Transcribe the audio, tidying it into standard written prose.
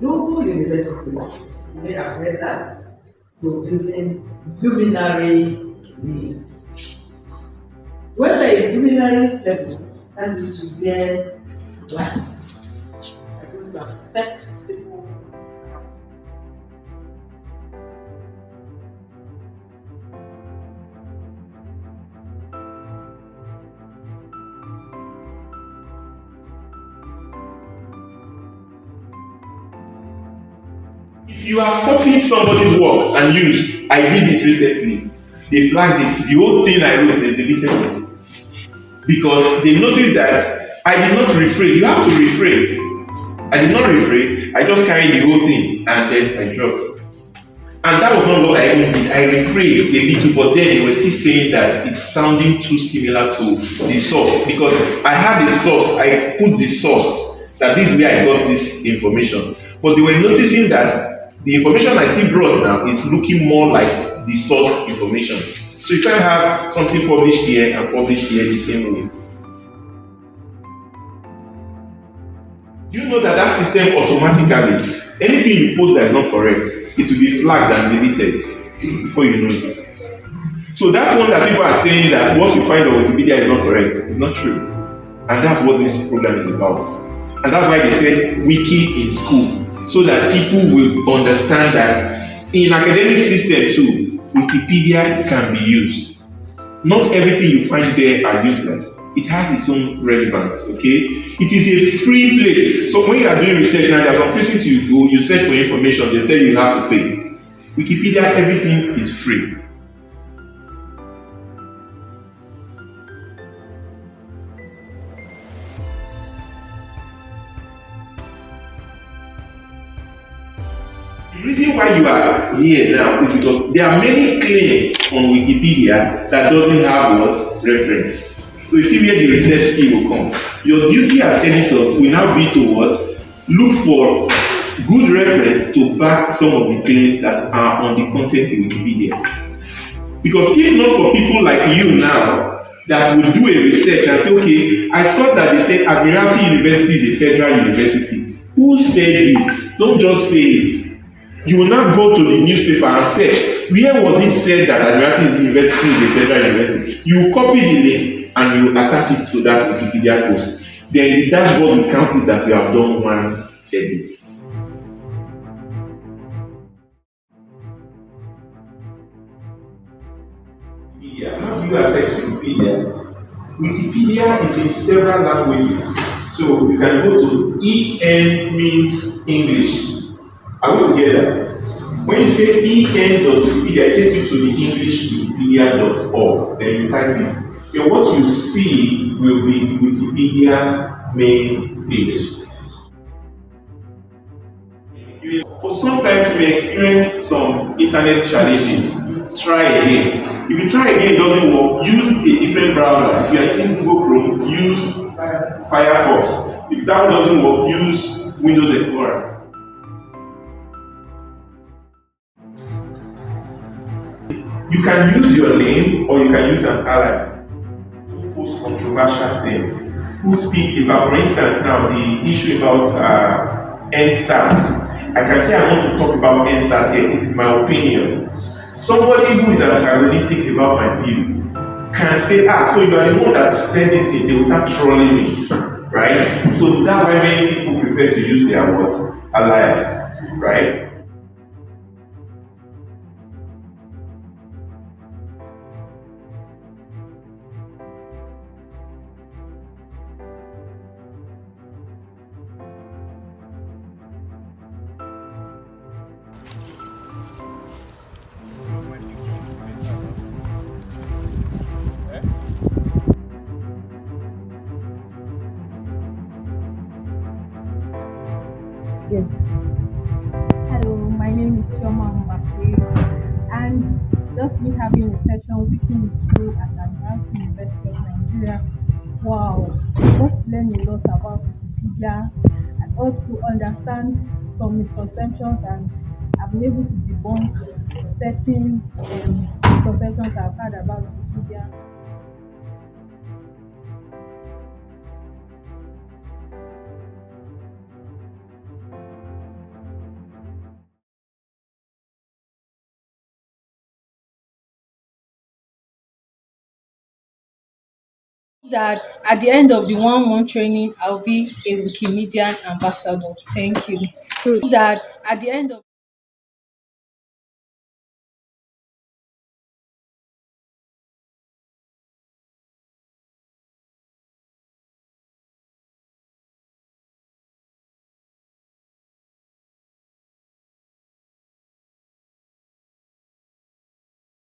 Odogo University, you may have heard that, producing luminary reads. When we're a luminary level, and this is where lights are going to affect people. If you have copied somebody's work and used, I did it recently, they flagged it, the whole thing I wrote, they deleted it. Because they noticed that I did not rephrase. You have to rephrase. I did not rephrase, I just carried the whole thing and then I dropped. And that was not what I even did. I rephrased a little, but then they were still saying that it's sounding too similar to the source. Because I had a source, I put the source, that this is where I got this information. But they were noticing that the information I still brought now is looking more like the source information. So you can't have something published here and published here the same way. Do you know that that system automatically, anything you post that is not correct, it will be flagged and deleted before you know it. So that's one that people are saying that what you find on Wikipedia is not correct. It's not true. And that's what this program is about. And that's why they said wiki in school, so that people will understand that in academic system too, Wikipedia can be used. Not everything you find there are useless. It has its own relevance, okay? It is a free place. So when you are doing research now, there are some places you go, you search for information, they tell you you have to pay. Wikipedia, everything is free. The reason why you are here now is because there are many claims on Wikipedia that doesn't have what? Reference. So you see where the research key will come. Your duty as editors will now be to what? Look for good reference to back some of the claims that are on the content in Wikipedia. Because if not for people like you now that will do a research and say, okay, I saw that they said Admiralty University is a federal university. Who said it? Don't just say it. You will now go to the newspaper and search, where was it said that Admiralty University is a federal university? You will copy the link and you will attach it to that Wikipedia post. Then the dashboard will count it that you have done one edit. How do you access Wikipedia? Wikipedia is in several languages. So you can go to EN means English. Are we together? When you say en.wikipedia, it takes you to the English wikipedia.org. Then you type it. So what you see will be the Wikipedia main page. For sometimes you may experience some internet challenges. Try again. If you try again, it doesn't work, use a different browser. If you are using Google Chrome, use Firefox. If that doesn't work, use Windows Explorer. You can use your name or you can use an alias who post controversial things, who speak about, for instance, now the issue about NSAS. I can say I want to talk about NSAS here, it is my opinion. Somebody who is antagonistic about my view can say, so you are the one that said this thing, they will start trolling me, right? So that's why many people prefer to use their what? Alias, right? Yes. Hello, my name is Chioma Mbakwe, and just me having a session Wiki in school at Admiralty University of Nigeria. Wow, just learn a lot about Wikipedia and also understand some misconceptions, and I've been able to debunk certain misconceptions I've had about Wikipedia. That at the end of the 1 month training, I'll be a Wikimedia ambassador. Thank you. That at the end of